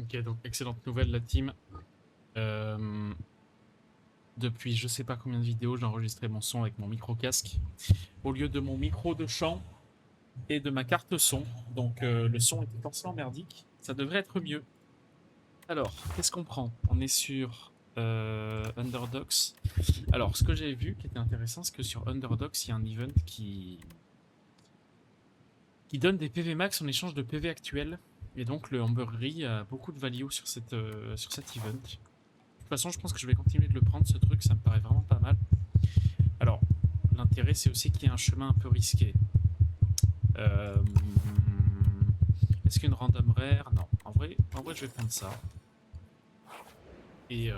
Ok, donc excellente nouvelle la team. Euh, Depuis je sais pas combien de vidéos, j'ai enregistré mon son avec mon micro casque au lieu de mon micro de chant et de ma carte son. Donc le son était forcément merdique. Ça devrait être mieux. Alors, qu'est-ce qu'on prend? On est sur Underdogs. Alors, ce que j'ai vu qui était intéressant, c'est que sur Underdogs, il y a un event qui donne des PV max en échange de PV actuels. Et donc le Hamburgery a beaucoup de value sur cet event. De toute façon, je pense que je vais continuer de le prendre, ce truc, ça me paraît vraiment pas mal. Alors, l'intérêt, c'est aussi qu'il y ait un chemin un peu risqué. Euh, Est-ce qu'une random rare? Non. En vrai, je vais prendre ça. Et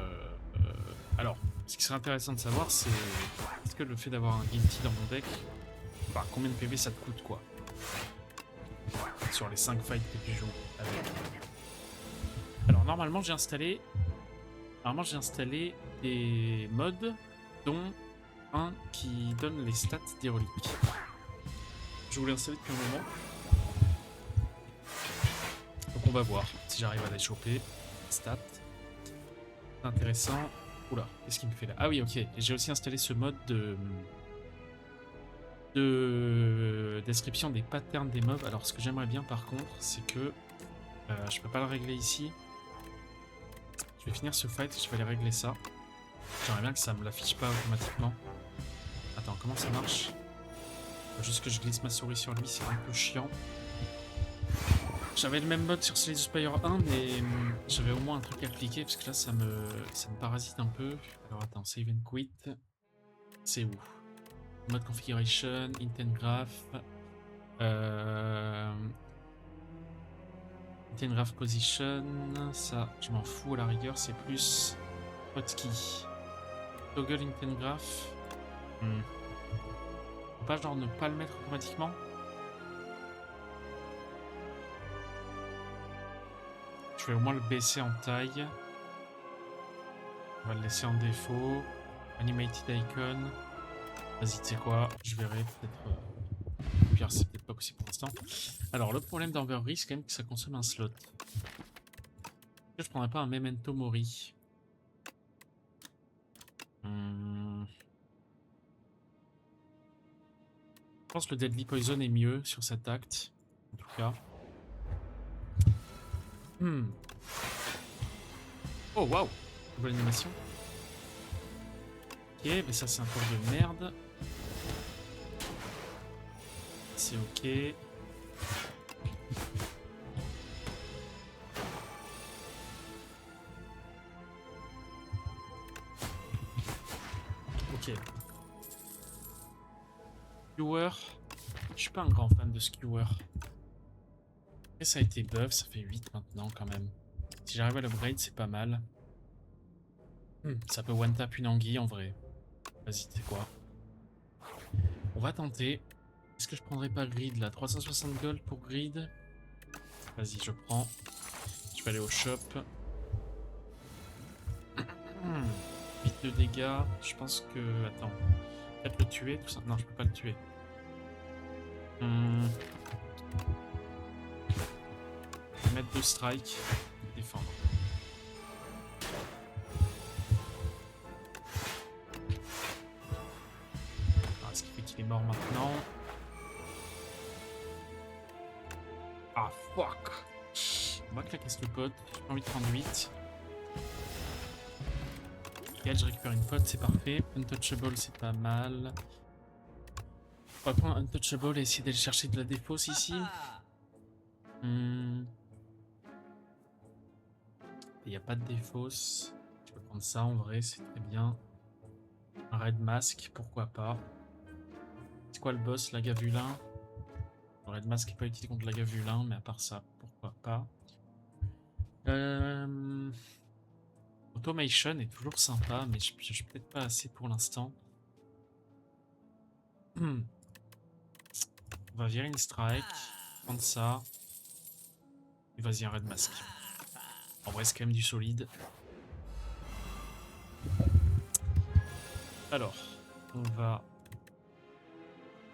alors, ce qui serait intéressant de savoir, c'est est-ce que le fait d'avoir un guilty dans mon deck, bah, combien de PV ça te coûte, quoi, sur les 5 fights que tu joues avec. Alors, normalement, j'ai installé des mods, dont un qui donne les stats d'Héroïque. Je voulais installer depuis un moment. Donc on va voir si j'arrive à les choper. Stats. C'est intéressant. Oula, qu'est-ce qu'il me fait là? Ah oui, ok. J'ai aussi installé ce mode de description des patterns des mobs. Alors ce que j'aimerais bien par contre, c'est que je peux pas le régler ici. Je vais finir ce fight et je vais aller régler ça. J'aimerais bien que ça me l'affiche pas automatiquement. Attends, comment ça marche? Faut juste que je glisse ma souris sur lui, c'est un peu chiant. J'avais le même mode sur Slay the Spire 1, mais j'avais au moins un truc à cliquer, parce que là, ça me parasite un peu. Alors attends, save and quit. C'est où? Mode configuration, intent graph. Intent graph position. Ça, je m'en fous à la rigueur, c'est plus hotkey. Toggle intent graph. Faut pas genre ne pas le mettre automatiquement? Je vais au moins le baisser en taille. On va le laisser en défaut. Animated icon. Vas-y, tu sais quoi, je verrai peut-être. Pire, c'est peut-être pas possible pour l'instant. Alors, le problème d'Hamburgery, c'est quand même que ça consomme un slot. Est-ce que je prendrais pas un Memento Mori? Je pense que le Deadly Poison est mieux sur cet acte. En tout cas. Oh, waouh! Nouvelle animation. Ok, mais ça, c'est un tour de merde. C'est ok. Ok. Skewer. Je suis pas un grand fan de Skewer. Et ça a été buff, ça fait 8 maintenant quand même. Si j'arrive à l'upgrade, c'est pas mal. Ça peut one-tap une anguille en vrai. Vas-y, tu sais quoi? On va tenter. Est-ce que je prendrais pas Grid là? 360 gold pour Grid. Vas-y, je prends. Je vais aller au shop. 8 de dégâts. Je pense que. Attends. Peut-être le tuer tout ça. Non, je peux pas le tuer. Je vais mettre 2 strikes. Défendre. Alors, ce qui fait qu'il est mort maintenant. Ah, fuck! On va claquer ce pote. J'ai pas envie de prendre 8. Nickel, je récupère une pote, c'est parfait. Untouchable, c'est pas mal. On va prendre Untouchable et essayer d'aller chercher de la défausse ici. Il n'y a pas de défausse. Je peux prendre ça en vrai, c'est très bien. Un Red Mask, pourquoi pas. C'est quoi le boss? Lagavulin. Le Red Mask n'est pas utile contre Lagavulin, mais à part ça, pourquoi pas. Automation est toujours sympa, mais je suis peut-être pas assez pour l'instant. On va virer une strike, prendre ça. Et vas-y, un Red Mask. En vrai, c'est quand même du solide. Alors, on va...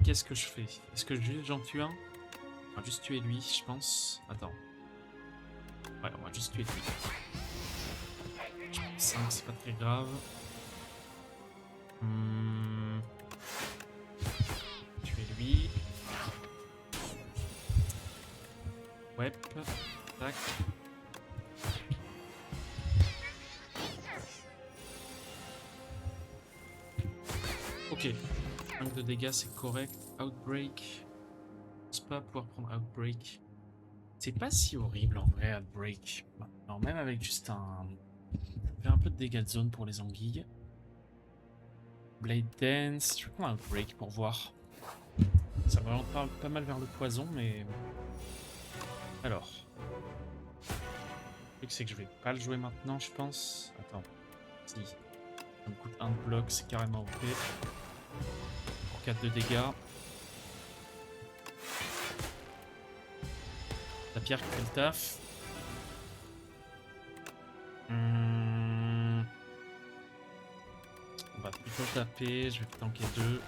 Qu'est-ce que je fais? Est-ce que j'en tue un? On va juste tuer lui, je pense. Attends. Ouais, on va va juste tuer lui. 5, c'est pas très grave. Tuer lui. Ouais. Tac. Ok. 5 de dégâts, c'est correct. Outbreak. Je pense pas pouvoir prendre Outbreak. C'est pas si horrible en vrai, Outbreak. Non, même avec juste un... Faire un peu de dégâts de zone pour les anguilles. Blade Dance. Je vais prendre Outbreak pour voir. Ça va pas mal vers le poison, mais... Alors. Le truc, c'est que je vais pas le jouer maintenant, je pense. Attends. Si. Ça me coûte 1 de bloc, c'est carrément OP. Pour 4 de dégâts. La pierre qui fait le taf. On va plutôt taper. Je vais tanker 2.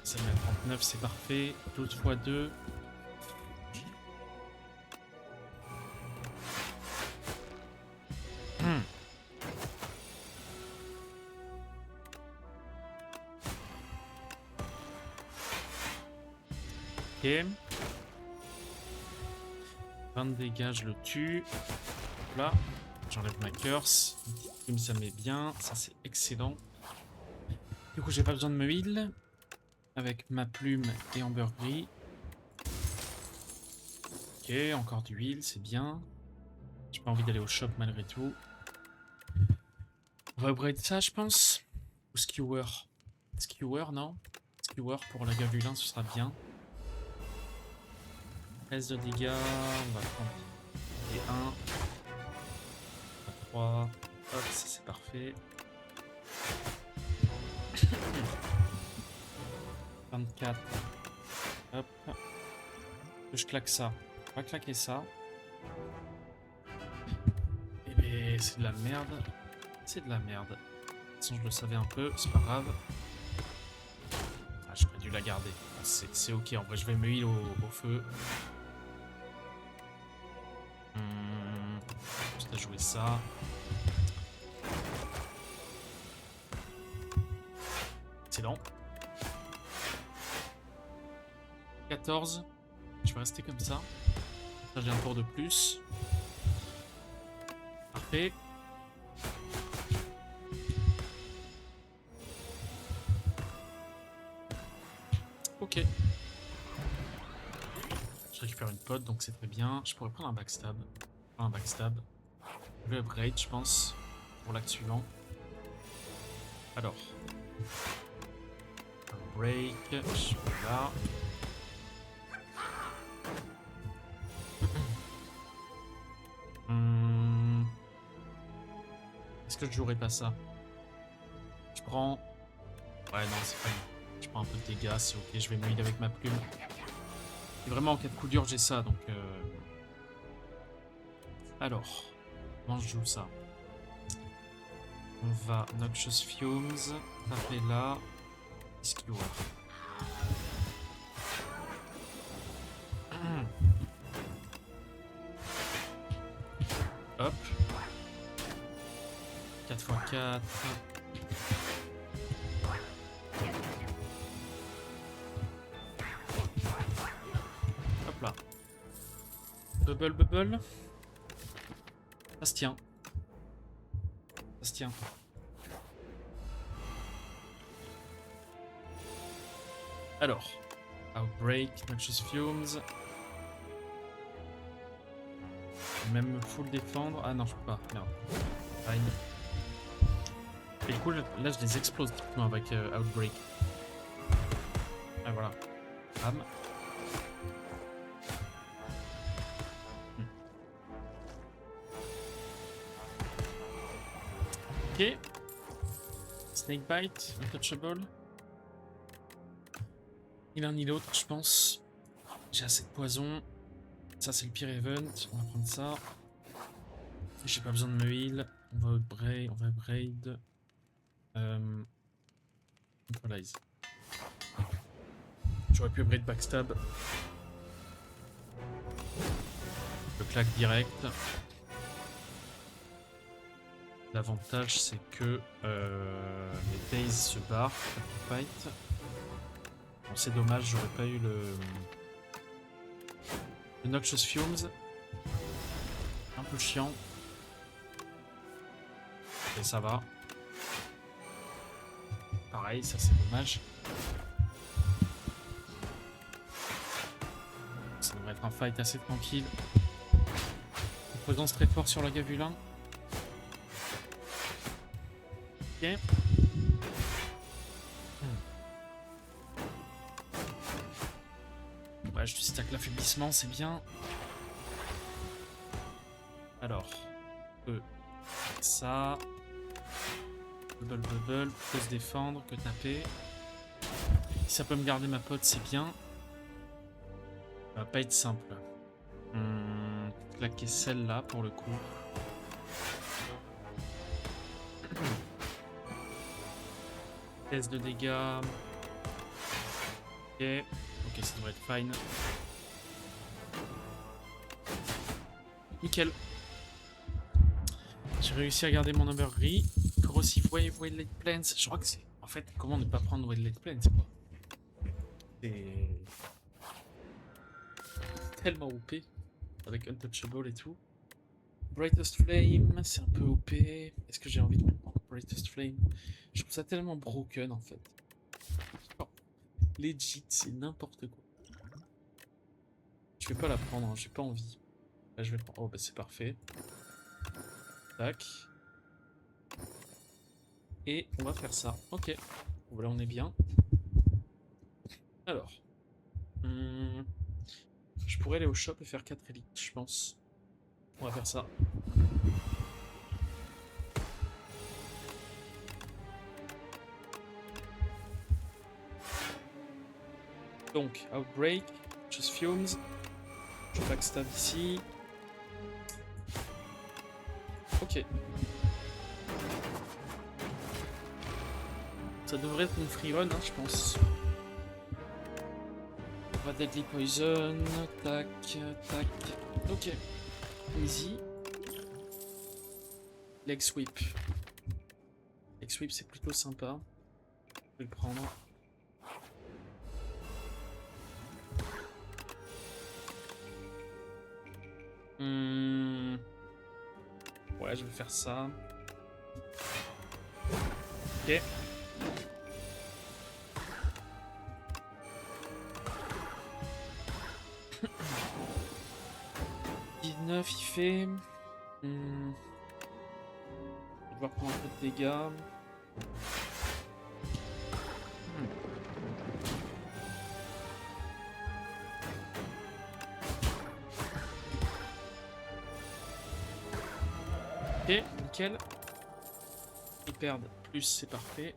Ça met à 39, c'est parfait. 12 x 2. Ok. 20 de dégâts, je le tue. Là, j'enlève ma curse. Ça me met bien. Ça, c'est excellent. Du coup, j'ai pas besoin de me heal. Avec ma plume et ambergris. Ok, encore du heal, c'est bien. J'ai pas envie d'aller au shop malgré tout. On va upgrade ça, je pense. Ou skewer. Skewer, non? Skewer pour la gavulin, ce sera bien. 13 de dégâts. On va prendre les 1. 3. Hop, ça c'est parfait. 24. Hop. Je claque ça. On va claquer ça. Et bien, c'est de la merde. C'est de la merde. De toute façon, je le savais un peu, c'est pas grave. Ah, j'aurais dû la garder. C'est ok, en vrai, je vais me heal au feu. Juste à jouer ça. Excellent. 14. Je vais rester comme ça. Là, j'ai un tour de plus. Parfait. Ok. Je récupère une pote, donc c'est très bien. Je pourrais prendre un backstab. Un backstab. Je vais upgrade, je pense, pour l'acte suivant. Alors. Un break. Je suis là. Est-ce que je jouerai pas ça? Je prends... Ouais, non, c'est pas... Je prends un peu de dégâts, c'est ok. Je vais me heal avec ma plume. Et vraiment, en cas de coup dur, j'ai ça, donc... Alors, comment je joue ça? On va Noxious Fumes, taper là, Skewer. Hop. 4x4. Hop là. Bubble, bubble. Ça se tient. Ça se tient. Alors. Outbreak, Noxious Fumes. Même full défendre. Ah non, je peux pas. Merde. Fine. Et du coup, là, je les explose typiquement avec Outbreak. Ah voilà. Bam. Ok. Snakebite, untouchable. Ni l'un ni l'autre, je pense. J'ai assez de poison. Ça, c'est le pire event. On va prendre ça. J'ai pas besoin de me heal. On va upgrade. On va upgrade. Neutralize. J'aurais pu upgrade backstab. Je claque direct. L'avantage c'est que les Days se barrent après fight. Bon, c'est dommage, j'aurais pas eu le Noxious Fumes. Un peu chiant. Et ça va. Pareil, ça c'est dommage. Ça devrait être un fight assez tranquille. Une présence très forte sur la Gavulin. Ok. Ouais, je lui stack l'affaiblissement, c'est bien. Alors, ça. Bubble, plutôt se défendre que taper. Si ça peut me garder ma pote, c'est bien. Ça va pas être simple. Claquer celle-là pour le coup. 16 de dégâts. Ok. Ok, ça devrait être fine. Nickel. J'ai réussi à garder mon Ambergris. Corrosive Wave, Wildlight Plants. Je crois que c'est... En fait, comment ne pas prendre Wildlight Plants, quoi. C'est... tellement OP. Avec Untouchable et tout. Brightest Flame, c'est un peu OP. Est-ce que j'ai envie de prendre Brightest Flame? Je trouve ça tellement broken, en fait. Oh. Legit, c'est n'importe quoi. Je vais pas la prendre, hein, j'ai pas envie. Là, je vais prendre... Oh, bah c'est parfait. Tac. Et on va faire ça. Ok. Voilà, on est bien. Alors. Je pourrais aller au shop et faire 4 élites, je pense. On va faire ça. Donc, Outbreak, Just Fumes. Je backstab ici. Ok. Ça devrait être une free run, hein, je pense. On va Deadly Poison. Tac, tac. Ok. Easy. Leg Sweep. Leg Sweep, c'est plutôt sympa. Je vais le prendre. Ouais, je vais faire ça. Ok. Il fait... Je vais devoir prendre un peu de dégâts. Ok, nickel. Ils perdent plus, c'est parfait.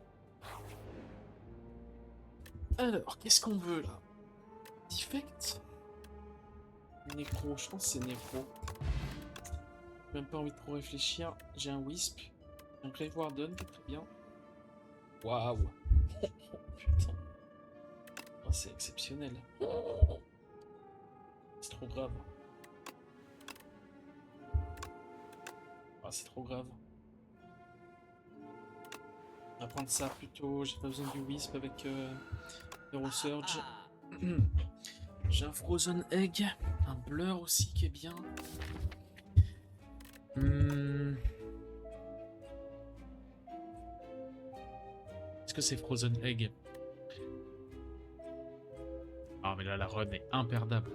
Alors, qu'est-ce qu'on veut là? Defect? Nécro, je pense que c'est nécro. J'ai même pas envie de trop réfléchir. J'ai un Wisp. Un Grave Warden qui est très bien. Waouh! Putain. Oh, c'est exceptionnel. C'est trop grave. Ah, c'est trop grave. On va prendre ça plutôt. J'ai pas besoin du Wisp avec Hero Surge. J'ai un Frozen Egg. Un Blur aussi qui est bien. Est-ce que c'est Frozen Egg? Ah mais là la run est imperdable.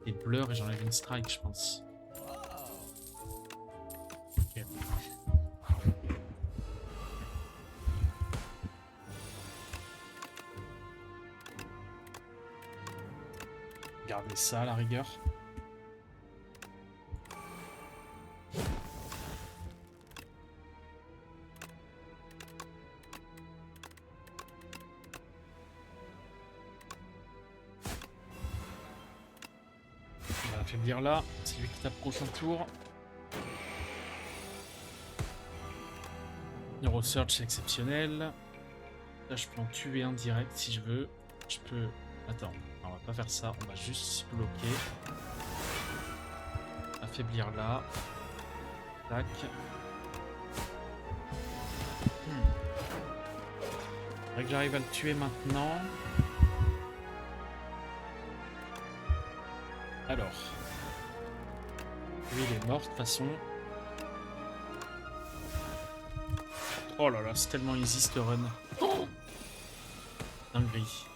Et Blur et j'enlève une strike je pense. Ok. Gardez ça à la rigueur. On va affaiblir là. C'est lui qui tape prochain tour. Hero Search c'est exceptionnel. Là je peux en tuer un direct si je veux. Je peux... Attends, on va pas faire ça. On va juste bloquer. Affaiblir là. Tac. Faudrait que j'arrive à le tuer maintenant. Alors. Lui, il est mort de toute façon. Oh là là, c'est tellement easy ce run. Oh, dinguerie.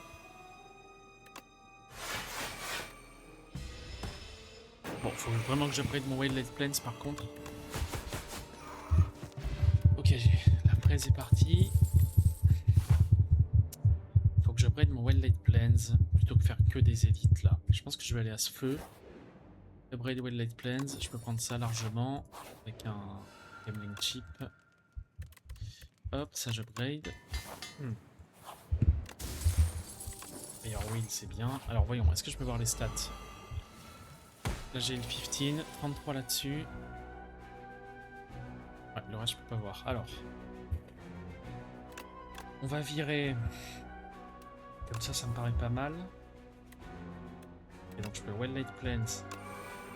Bon, faut vraiment que j'upgrade mon Wildlight Plains par contre. Ok, la presse est partie. Faut que j'upgrade mon Wildlight Plains plutôt que faire que des élites là. Je pense que je vais aller à ce feu. Upgrade Wildlight Plains, je peux prendre ça largement avec un Gameling Chip. Hop, ça j'upgrade. Meilleur wheel, c'est bien. Alors voyons, est-ce que je peux voir les stats? Là j'ai le 15, 33 là-dessus. Ouais, le reste je peux pas voir. Alors, on va virer. Comme ça me paraît pas mal. Et donc je peux Wildlight Plains,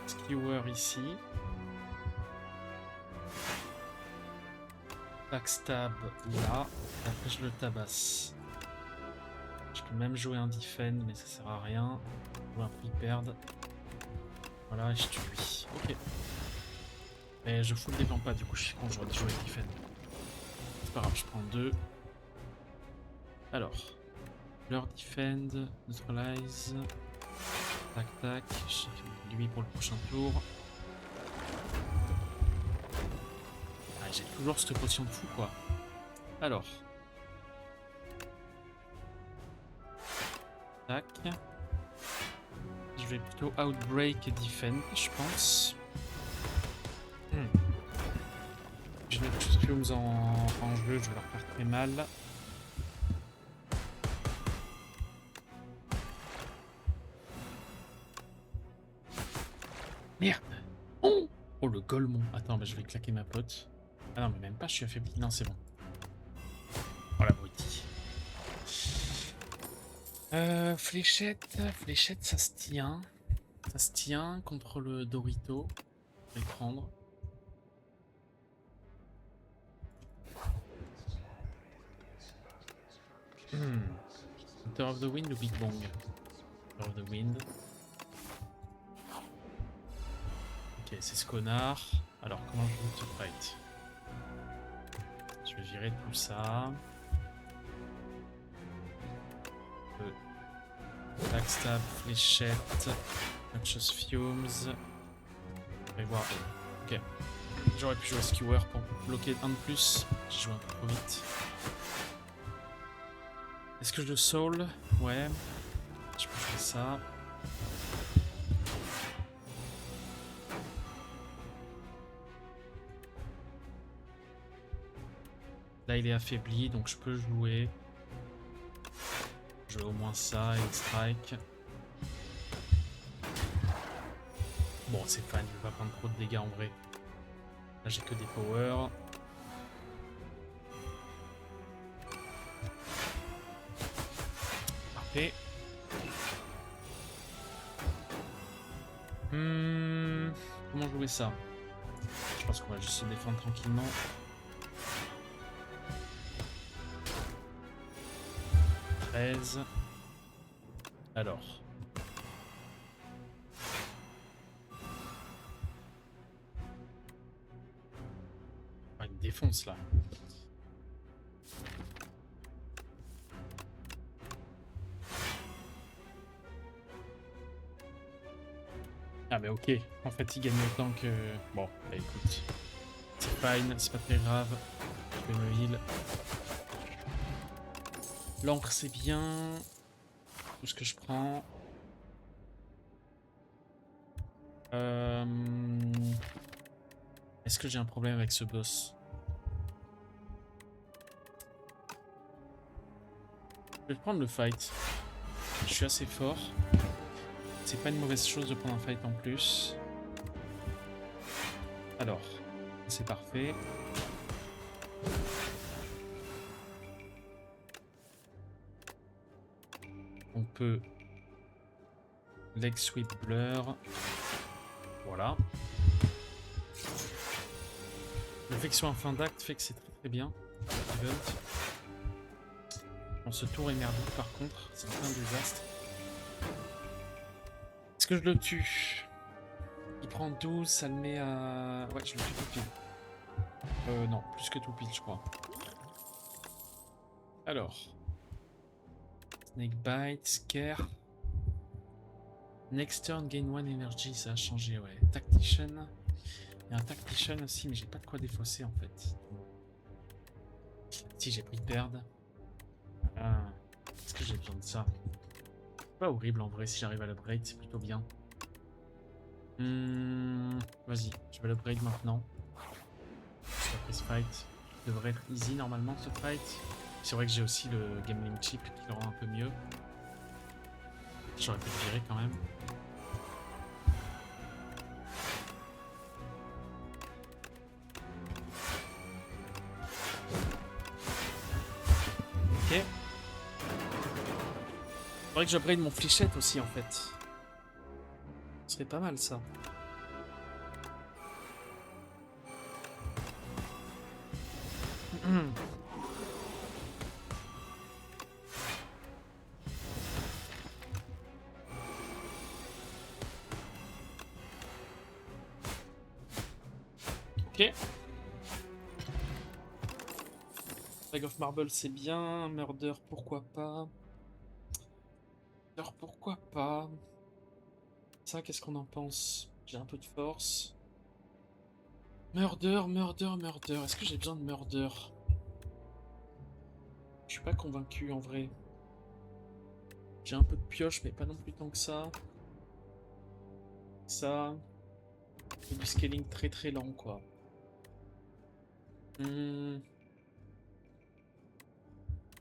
Skewer ici. Backstab là. Et après je le tabasse. Je peux même jouer un defend, mais ça sert à rien. Ou un prix perdre. Voilà, et je tue lui. Ok. Mais je fous le défend pas, du coup je suis con, j'aurais dû jouer defend. C'est pas grave, je prends 2. Alors. Leur defend, neutralize. Tac tac. J'ai lui pour le prochain tour. Ah, j'ai toujours cette potion de fou quoi. Alors. Tac. Je vais plutôt Outbreak et Defend, je pense. Je vais mettre Fumes en jeu, je vais leur faire très mal. Merde. Oh, le Golemon. Attends, bah, je vais claquer ma pote. Ah non, mais même pas, je suis affaibli. Non, c'est bon. Oh l'abruti. Fléchette. Fléchette, ça se tient. Ça se tient contre le Dorito. Je vais le prendre. Hunter of the Wind ou Big Bong? Hunter of the Wind. Ok, c'est ce connard. Alors, comment je vais te fight? Je vais virer tout ça. Backstab, fléchette, Noxious Fumes. Je vais voir. Ok. J'aurais pu jouer Skewer pour bloquer un de plus. J'ai joué un peu trop vite. Est-ce que je le soul? Ouais. Je peux faire ça. Là, il est affaibli, donc je peux jouer. Je veux au moins ça et le strike. Bon, c'est fine, je vais pas prendre trop de dégâts en vrai. Là, j'ai que des powers. Parfait. Comment jouer ça? Je pense qu'on va juste se défendre tranquillement. Alors. Ah, il me défonce là. Ah mais ok, en fait il gagne autant que... Bon, bah écoute. C'est fine, c'est pas très grave. Je vais me heal. L'encre c'est bien. Tout ce que je prends. Est-ce que j'ai un problème avec ce boss? Je vais prendre le fight. Je suis assez fort. C'est pas une mauvaise chose de prendre un fight en plus. Alors, c'est parfait. On peut leg sweep blur. Voilà. Réflexion en fin d'acte fait que c'est très très bien. Event. Bon, ce tour est merdique par contre, c'est un peu un désastre. Est-ce que je le tue? Il prend 12, ça le met à... Ouais, je le tue tout pile. Non, plus que tout pile, je crois. Alors. Snake Bite, Scare. Next turn, gain 1 energy, ça a changé, ouais. Tactician. Il y a un Tactician aussi, mais j'ai pas de quoi défausser en fait. Si, j'ai pris perdre. Ah. Est-ce que j'ai besoin de ça? Pas horrible en vrai, si j'arrive à l'upgrade, c'est plutôt bien. Vas-y, je vais l'upgrade maintenant. Après ce fight, il devrait être easy normalement ce fight. C'est vrai que j'ai aussi le Gambling Chip qui le rend un peu mieux. J'aurais pu le virer quand même. Ok. Faudrait que j'upgrade mon fléchette aussi en fait. Ce serait pas mal ça. Ok. Bag of Marble c'est bien. Murder pourquoi pas. Murder pourquoi pas. Ça qu'est-ce qu'on en pense? J'ai un peu de force. Murder. Est-ce que j'ai besoin de murder? Je suis pas convaincu en vrai. J'ai un peu de pioche mais pas non plus tant que ça. Ça. Et du scaling très très lent quoi.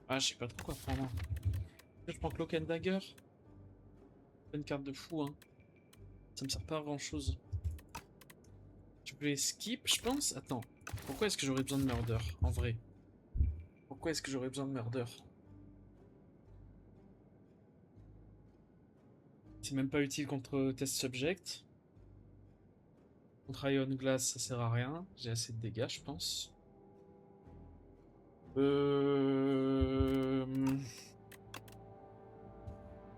Ah je sais pas trop quoi prendre. Je prends Cloak and Dagger. C'est une carte de fou hein. Ça me sert pas à grand chose. Je vais skip je pense. Attends. Pourquoi est-ce que j'aurais besoin de murder en vrai? Pourquoi est-ce que j'aurais besoin de murder? C'est même pas utile contre test subject. Contre Ion Glass ça sert à rien. J'ai assez de dégâts je pense.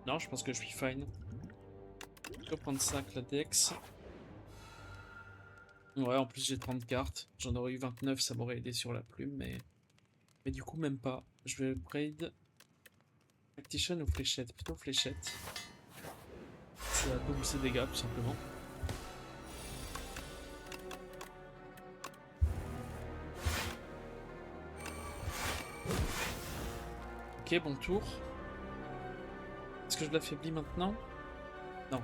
Non je pense que je suis fine. Je vais prendre ça avec la Dex. Ouais, en plus j'ai 30 cartes. J'en aurais eu 29, ça m'aurait aidé sur la plume, mais du coup même pas. Je vais upgrade Tactician ou fléchette. Plutôt fléchette. Ça double ses dégâts tout simplement. Ok, bon tour. Est-ce que je l'affaiblis maintenant? Non.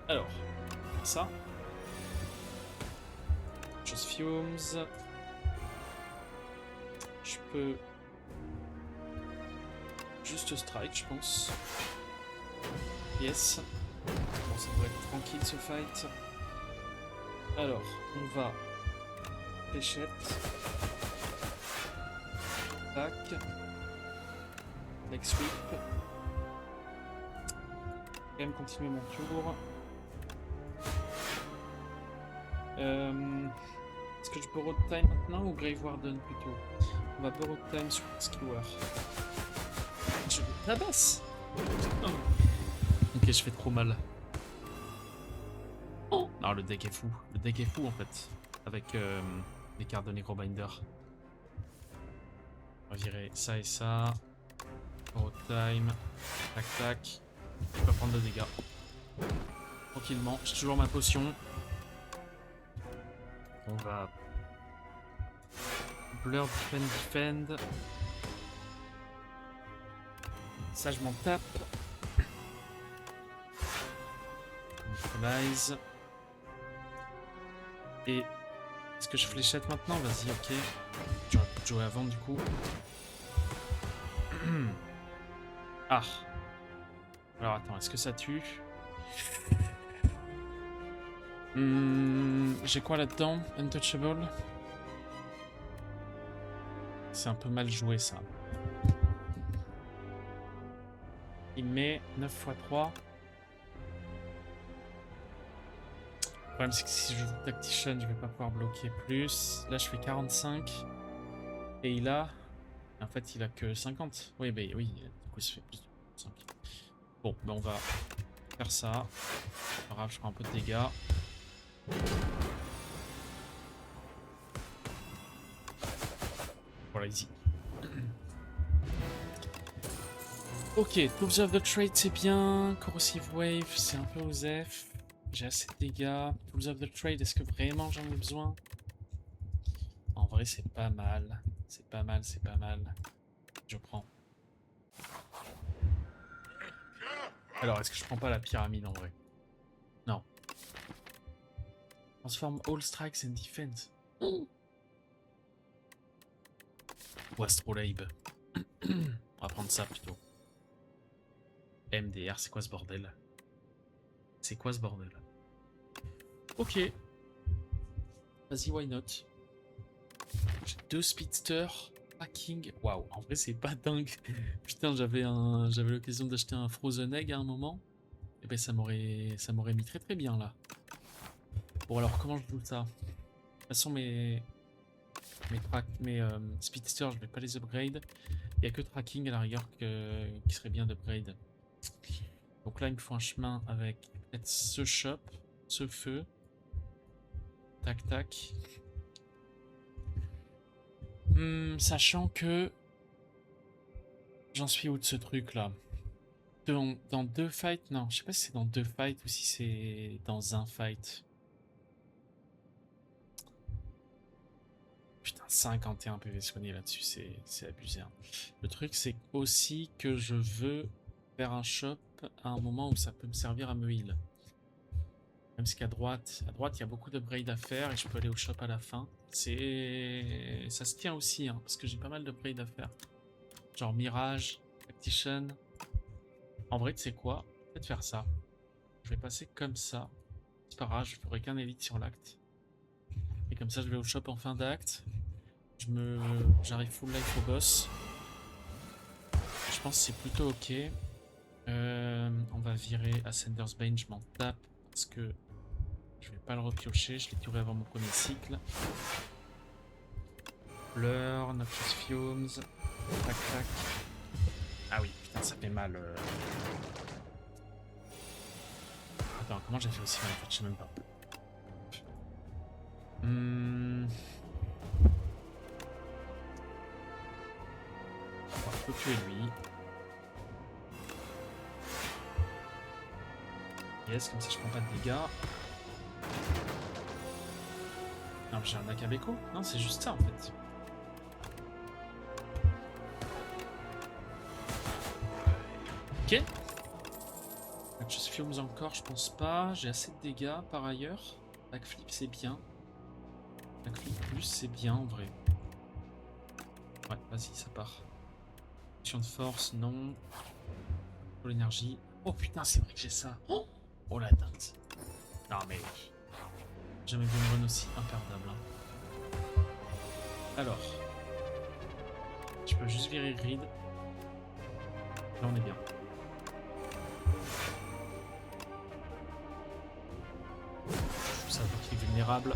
Alors, ça. Chose Fumes. Je peux juste strike, je pense. Yes. Bon, ça devrait être tranquille ce fight. Alors, on va fléchette. Tac. Leg sweep. Quand même continuer mon tour. Est-ce que je borrow de time maintenant ou Grave Warden plutôt? On va borrow de time sur Skewer. Je le tabasse. Oh. Ok, je fais trop mal. Oh. Non, le deck est fou. Le deck est fou en fait. Avec les cartes de Necrobinder. On va virer ça et ça. Borrow de time. Tac tac. Je peux prendre de dégâts. Tranquillement. J'ai toujours ma potion. On va Blur, defend. Ça, je m'en tape. Neutralize. Et est-ce que je fléchette maintenant? Vas-y, ok. J'aurais pu jouer avant du coup. Ah. Alors attends, est-ce que ça tue? J'ai quoi là-dedans? Untouchable? C'est un peu mal joué ça. Il met 9 x 3. problème, c'est que si je joue Tactician, je vais pas pouvoir bloquer plus. Là, je fais 45. Et il a... En fait, il a que 50. Oui, bah oui, du coup, ça fait plus de 5. Bon, bah on va faire ça. Pas grave, je prends un peu de dégâts. Voilà, easy. Ok, Tools of the Trade, c'est bien. Corrosive Wave, c'est un peu osef. J'ai assez de dégâts. Tools of the Trade, est-ce que vraiment j'en ai besoin? En vrai, c'est pas mal. C'est pas mal, c'est pas mal. Je prends. Alors, est-ce que je prends pas la pyramide en vrai? Non. Transform all strikes and defense. Ou Astrolabe. On va prendre ça plutôt. MDR, c'est quoi ce bordel? C'est quoi ce bordel? Ok. Vas-y, why not? J'ai 2 speedsters. Hacking. Waouh, en vrai, c'est pas dingue. Putain, j'avais l'occasion d'acheter un Frozen Egg à un moment. Et ben, ça m'aurait mis très très bien là. Bon, alors, comment je joue ça? De toute façon, mes speedsters, je vais pas les upgrade. Il n'y a que tracking à la rigueur qui serait bien d'upgrade. Donc là, il me faut un chemin avec peut-être ce shop, ce feu. Tac, tac. Sachant que... J'en suis où de ce truc là? Dans 2 fights? Non, je sais pas si c'est dans 2 fights ou si c'est dans un fight. Putain, 51 PV soigné là-dessus, c'est abusé. Hein. Le truc, c'est aussi que je veux faire un shop à un moment où ça peut me servir à me heal. Même si qu'à droite, il y a beaucoup d'upgrades à faire et je peux aller au shop à la fin. Ça se tient aussi, hein, parce que j'ai pas mal d'upgrades à faire. Genre Mirage, Tactician. En vrai, tu sais quoi? Peut-être faire ça. Je vais passer comme ça. C'est pas grave, je ferai qu'un élite sur l'acte. Et comme ça, je vais au shop en fin d'acte. J'arrive full life au boss. Je pense que c'est plutôt ok. On va virer Ascender's Bane, je m'en tape parce que je vais pas le repiocher, je l'ai touré avant mon premier cycle. Blur, Noxious Fumes, tac tac. Ah oui, putain, ça fait mal. Attends, comment j'ai fait aussi mal en fait, je sais même pas. On peut tuer lui. Yes, comme ça je prends pas de dégâts. Non, j'ai un Akabeko? Non, c'est juste ça en fait. Ok. Just Fumes encore, je pense pas. J'ai assez de dégâts par ailleurs. Backflip, c'est bien. Backflip plus, c'est bien en vrai. Ouais, vas-y, ça part. Action de force, non. Pour l'énergie. Oh putain, c'est vrai que j'ai ça. Oh la dinde. Non mais... Jamais vu une run aussi imperdable. Hein. Alors. Je peux juste virer Grid. Là, on est bien. Ça va qu'il est vulnérable.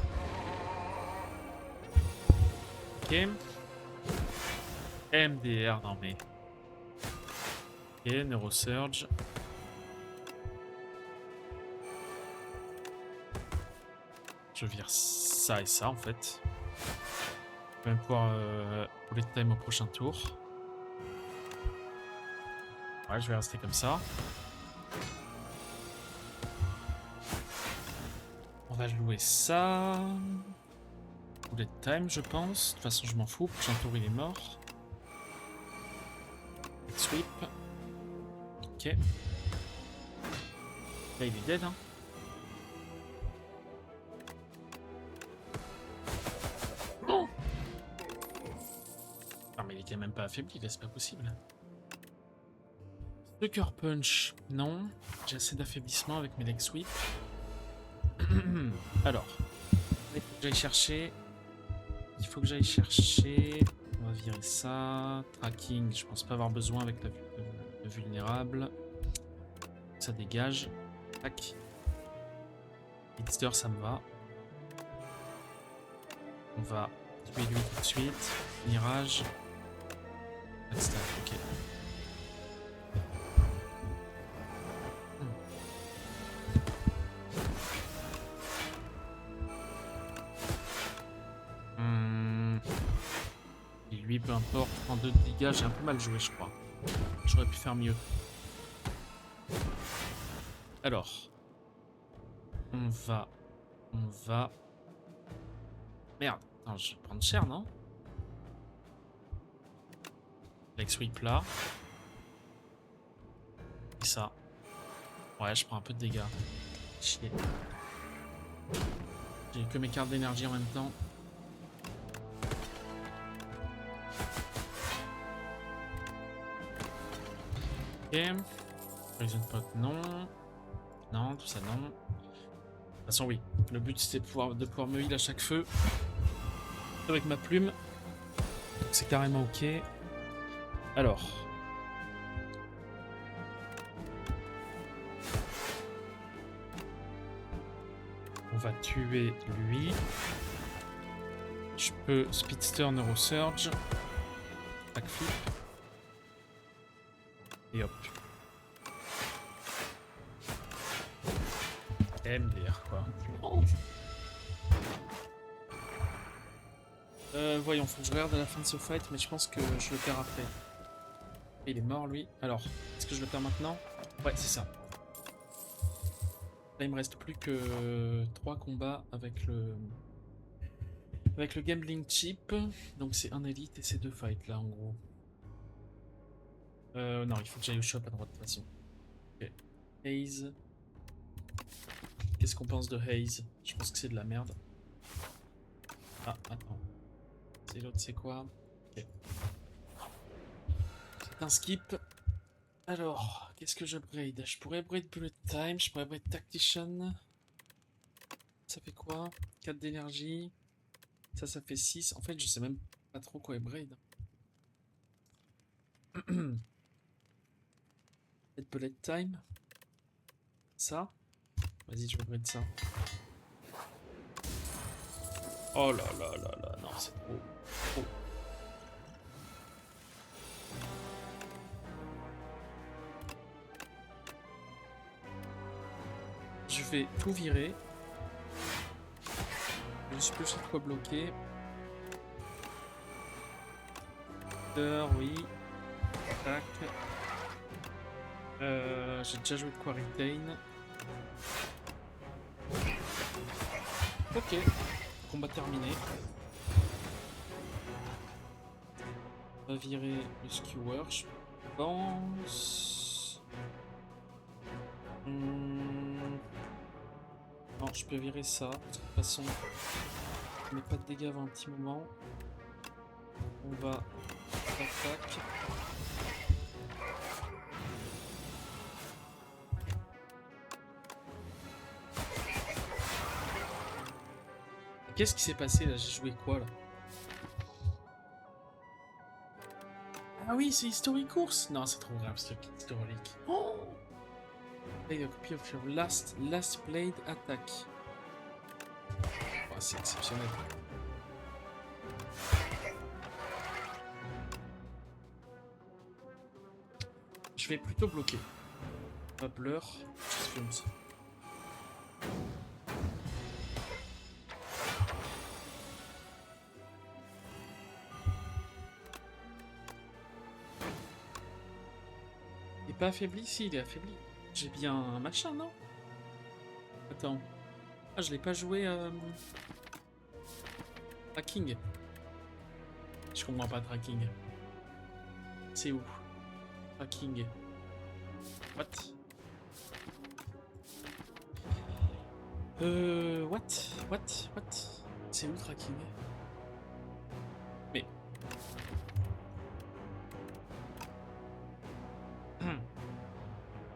Ok. MDR, non mais... Ok, Neurosurge. Je vire ça et ça en fait. Je vais même pouvoir bullet time au prochain tour. Ouais, je vais rester comme ça. On va jouer ça. Bullet time, je pense. De toute façon, je m'en fous. Prochain tour, il est mort. Sweep. Ok. Là, il est dead, hein. Oh non, mais il était même pas affaibli, là, c'est pas possible. Sucker Punch, non. J'ai assez d'affaiblissement avec mes leg sweep. Alors, il faut que j'aille chercher. On va virer ça. Tracking, je pense pas avoir besoin avec le vulnérable. Ça dégage. Tac. Hitster, ça me va. On va tuer lui tout de suite. Mirage. Backstab, ok. Et lui, peu importe, prend 2 de dégâts, j'ai un peu mal joué, je crois. J'aurais pu faire mieux. Alors. On va... Merde, attends, je vais prendre cher, non? Avec sweep là. Et ça. Ouais, je prends un peu de dégâts. Chier. J'ai que mes cartes d'énergie en même temps. Ok. Poison pot, non. Non, tout ça, non. De toute façon, oui. Le but, c'était de pouvoir me heal à chaque feu. Avec ma plume. Donc, c'est carrément ok. Alors. On va tuer lui. Je peux Speedster Neurosurge. Backflip. Et hop. MDR quoi. Voyons, faut que je regarde à la fin de ce fight, mais je pense que je le perds après. Il est mort lui. Alors, est-ce que je le perds maintenant? Ouais, c'est ça. Là, il me reste plus que 3 combats avec le gambling chip. Donc c'est un élite et c'est 2 fights là en gros. Non, il faut que j'aille au shop à droite de toute façon. Ok. Haze. Qu'est-ce qu'on pense de Haze? Je pense que c'est de la merde. Ah, attends. C'est l'autre, c'est quoi? Ok. C'est un skip. Alors, qu'est-ce que je braid? Je pourrais braid Bullet Time, je pourrais braid Tactician. Ça fait quoi? 4 d'énergie. Ça fait 6. En fait, je sais même pas trop quoi est braid. Bullet Time. Ça. Vas-y, je vais braid ça. Oh là là là là, non, c'est trop. Trop. Je vais tout virer. Je peux chaque fois bloquer. Oui. Tac. J'ai déjà joué de Quarantine. Ok. Combat terminé. On va virer le skewer, je pense. Non, je peux virer ça. De toute façon, je mets pas de dégâts avant un petit moment. On va attaquer. Qu'est-ce qui s'est passé là? J'ai joué quoi là? Ah oui, c'est History Course. Non, c'est trop grave ce truc historique. Oh, play a copy of your last played attack. Oh, c'est exceptionnel. Je vais plutôt bloquer. Bubbler, Films. Il est pas affaibli? Si, il est affaibli. J'ai bien un machin, non? Attends. Ah, je l'ai pas joué Tracking. Je comprends pas Tracking. C'est où? Tracking. What? What? C'est où Tracking? Mais...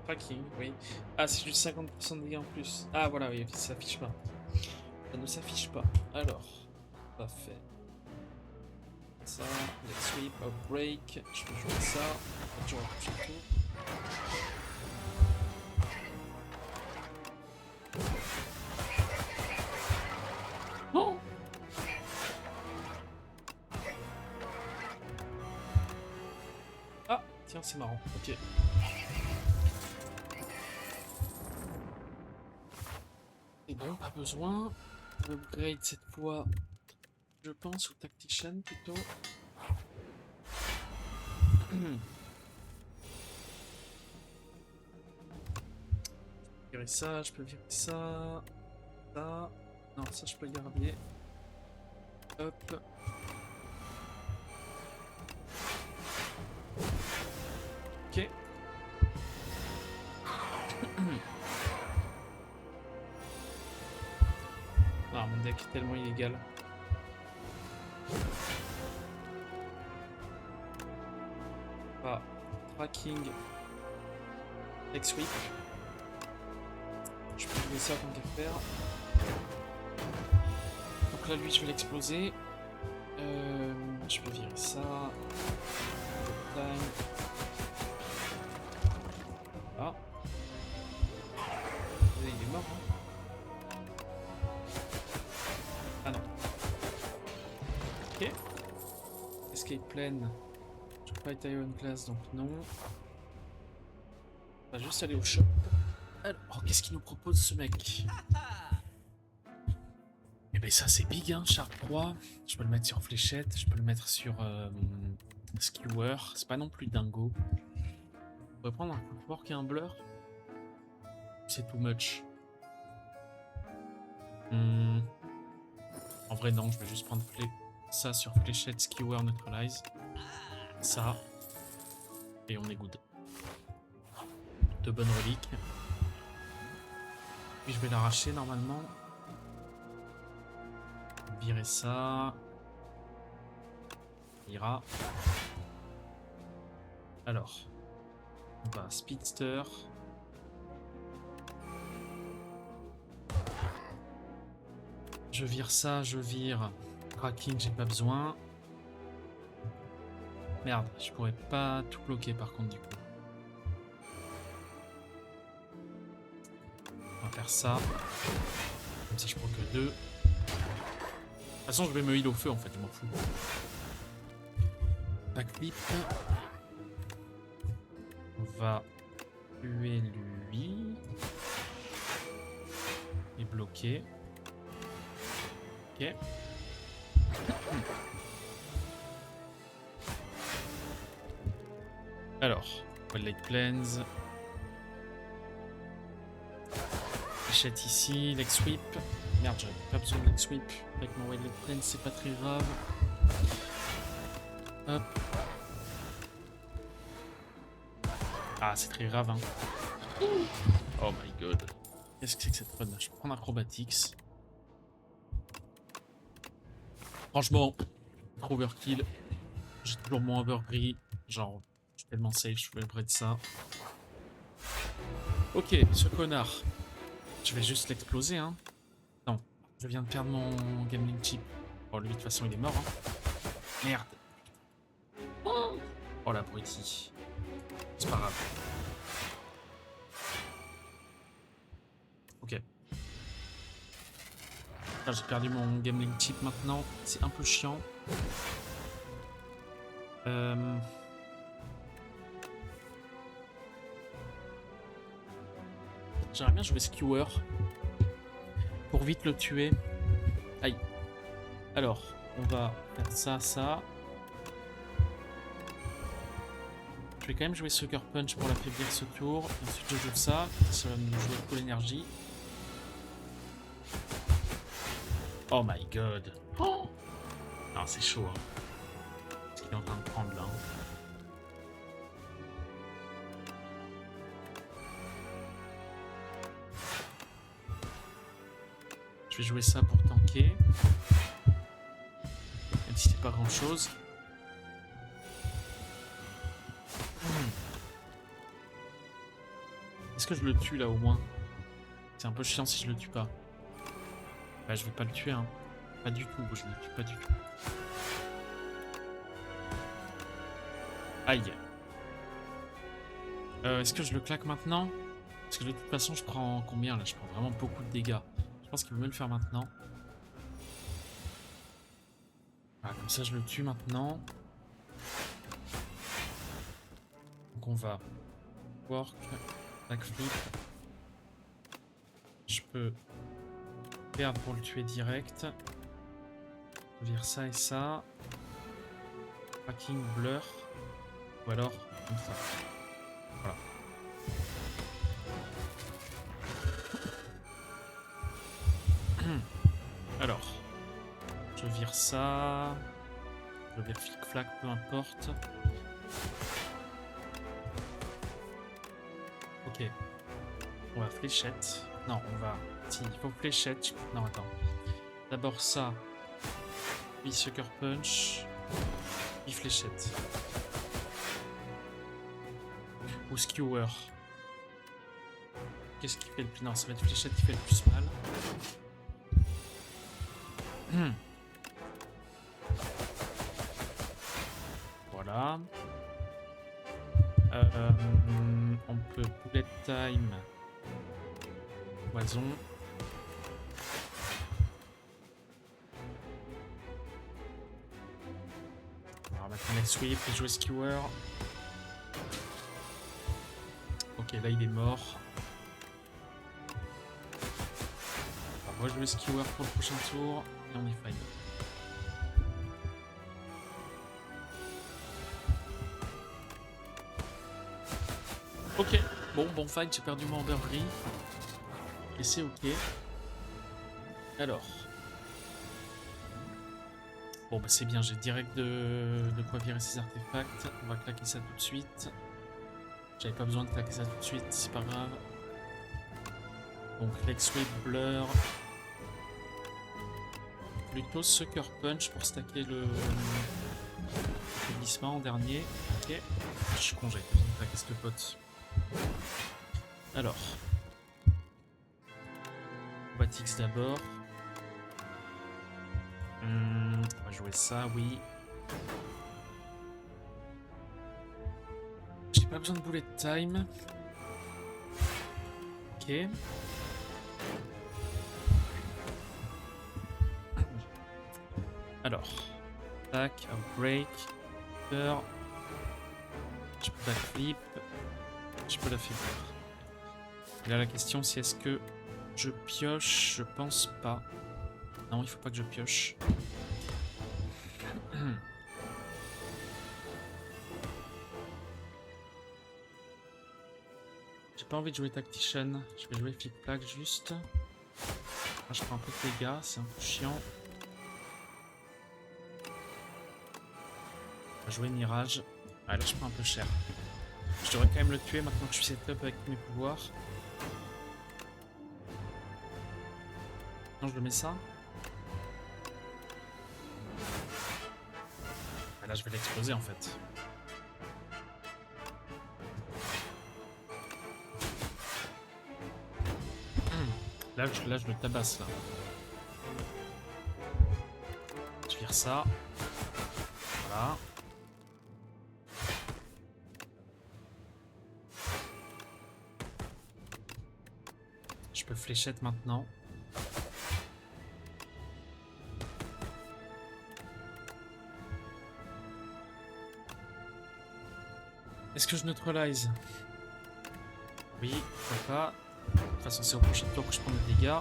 Tracking, oui. Ah, c'est juste 50% de dégâts en plus. Ah, voilà, oui, ça s'affiche pas. Ça ne s'affiche pas. Alors, parfait. Ça, let's sweep, outbreak. Je peux jouer ça. Je vais toucher tout. c'est marrant. Ok. Et bon, pas besoin. Upgrade cette fois, je pense, au Tactician plutôt. Virer ça, je peux virer ça. Ça. Non, ça je peux garder. Hop. Ok. Ah, mon deck est tellement illégal. Ah, tracking. Deck sweep. Je peux jouer ça tant qu'à faire. Donc là, lui, je vais l'exploser. Je peux virer ça. Time. Ah. Il est mort, hein. Ah non. Ok. Escape plane. Je peux pas être Iron Class, donc non. On va juste aller au shop. Alors, oh, qu'est-ce qu'il nous propose ce mec? Eh ben ça c'est big, hein, Sharp 3. Je peux le mettre sur fléchette, je peux le mettre sur skewer. C'est pas non plus dingo. On pourrait prendre un coup de porc et un blur. C'est too much. En vrai non, je vais juste prendre ça sur fléchette, skewer, neutralize. Ça. Et on est good. De bonnes reliques. Puis je vais l'arracher normalement. Virer ça. Ira. Alors. On va speedster. Je vire ça, je vire. Tracking, j'ai pas besoin. Merde, je pourrais pas tout bloquer par contre du coup. On va faire ça. Comme ça je prends que 2. De toute façon je vais me heal au feu en fait, je m'en fous. Backflip. On va tuer lui. Et bloquer. Ok. Alors, Wildlight Plains. Achète ici, leg sweep. Merde, j'avais pas besoin de leg sweep. Avec mon Wildlight Plains, c'est pas très grave. Hop. Ah, c'est très grave, hein. Oh my god. Qu'est-ce que c'est que cette run? Je vais prendre Acrobatics. Franchement, trop overkill. J'ai toujours mon overgree. Genre, je suis tellement safe, je vais break ça. Ok, ce connard. Je vais juste l'exploser, hein. Non, je viens de perdre mon gambling chip. Bon, lui, de toute façon, il est mort, hein. Merde. Oh, l'abruti. C'est pas grave. Ok. Là, j'ai perdu mon gambling chip maintenant. C'est un peu chiant. J'aimerais bien jouer skewer. Pour vite le tuer. Aïe. Alors, on va faire ça, ça. Je vais quand même jouer Sucker Punch pour l'affaiblir ce tour. Ensuite, je joue ça. Ça va me jouer full énergie. Oh my god. Oh non, c'est chaud. Hein. Ce qu'il est en train de prendre là. Je vais jouer ça pour tanker. Même si c'est pas grand chose. Est-ce que je le tue là au moins? C'est un peu chiant si je le tue pas. Bah je vais pas le tuer hein. Pas du tout, je le tue pas du tout. Aïe. Est-ce que je le claque maintenant? Parce que de toute façon je prends combien là? Je prends vraiment beaucoup de dégâts. Je pense qu'il vaut mieux le faire maintenant. Voilà, comme ça je le tue maintenant. Donc on va work, backflip. Je peux perdre pour le tuer direct. Vire ça et ça. Tracking, blur. Ou alors comme ça. Voilà. Alors, je vire ça. Je vire flic-flac, peu importe. Ok. On va fléchette. Non, on va... Si, il faut fléchette. Non, attends. D'abord ça. Puis sucker punch. Puis fléchette. Ou skewer. Qu'est-ce qui fait le plus... Non, ça va être fléchette qui fait le plus mal. Voilà. On peut bullet time. Poison. On va mettre un next sweep et jouer skewer. Ok, là il est mort. On va rejouer skewer pour le prochain tour et on est fine. Ok, bon fight, j'ai perdu mon Ambergris. Et c'est ok. Alors. Bon bah c'est bien, j'ai direct de quoi virer ces artefacts. On va claquer ça tout de suite. J'avais pas besoin de claquer ça tout de suite, c'est pas grave. Donc leg sweep, blur. Plutôt sucker punch pour stacker le glissement en dernier. Ok. Je suis con, j'avais pas besoin de claquer cette pote. Alors. Batix d'abord. On va jouer ça, oui. J'ai pas besoin de bullet time. Ok. Alors. Tac, outbreak. Peur. Je peux backflip. Je peux la faire. Et là la question c'est est-ce que je pioche? Je pense pas. Non, il faut pas que je pioche. J'ai pas envie de jouer Tactician. Je vais jouer Flic-Flac juste. Là, je prends un peu de dégâts, c'est un peu chiant. On va jouer Mirage. Ah, là, je prends un peu cher. Je devrais quand même le tuer maintenant que je suis setup avec mes pouvoirs. Non, je le mets ça. Ah, là, je vais l'exploser en fait. Là, je le tabasse là. Je vire ça. Voilà. Je peux fléchette maintenant. Est-ce que je neutralise? Oui, pourquoi pas. De toute façon, c'est au prochain tour que je prends des dégâts.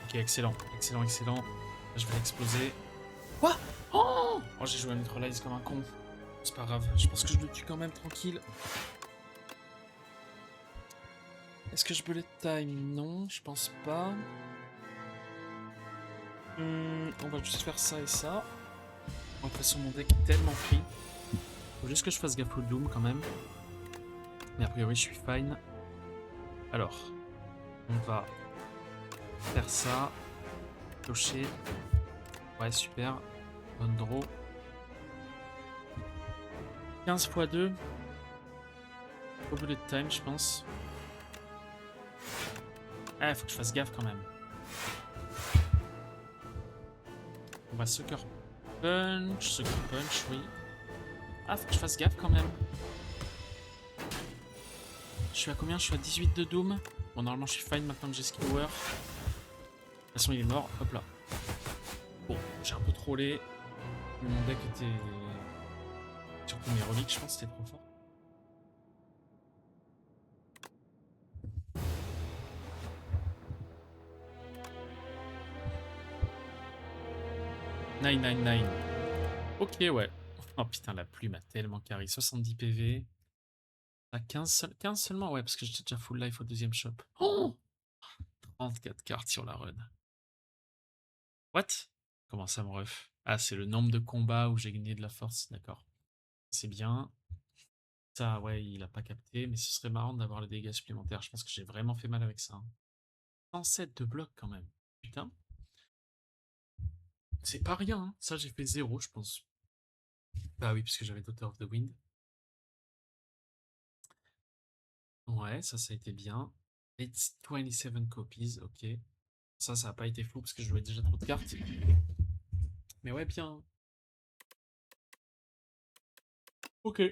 Ok, excellent, excellent, excellent. Là, je vais l'exploser. Quoi? Oh, j'ai joué à neutralize comme un con. C'est pas grave, je pense que je le tue quand même tranquille. Est-ce que je bullet time? Non, je pense pas. On va juste faire ça et ça. De toute façon, mon deck est tellement free. Faut juste que je fasse gaffe au Doom quand même. Mais a priori, je suis fine. Alors, on va faire ça. Clocher. Ouais, super. Bonne draw. 15 x 2. Au bullet time, je pense. Ah, faut que je fasse gaffe quand même. On va sucker punch, oui. Ah, faut que je fasse gaffe quand même. Je suis à combien? Je suis à 18 de Doom. Bon, normalement, je suis fine maintenant que j'ai Skewer. De toute façon, il est mort. Hop là. Bon, j'ai un peu trollé. Mon deck était Mais relique, je pense que c'était trop fort. Nine, nine, nine. Ok, ouais. Oh putain, la plume a tellement carré. 70 PV. À 15 seulement, ouais, parce que j'étais déjà full life au deuxième shop. Oh, 34 cartes sur la run. What? Comment ça, mon ref? Ah, c'est le nombre de combats où j'ai gagné de la force, d'accord. C'est bien. Ça, ouais, il a pas capté, mais ce serait marrant d'avoir les dégâts supplémentaires. Je pense que j'ai vraiment fait mal avec ça, hein. 107 de bloc quand même. Putain. C'est pas rien, hein. Ça, j'ai fait 0, je pense. Bah oui, puisque j'avais Daughter of the Wind. Ouais, ça a été bien. It's 27 copies, ok. Ça a pas été fou parce que je jouais déjà trop de cartes. Mais ouais, bien. Ok.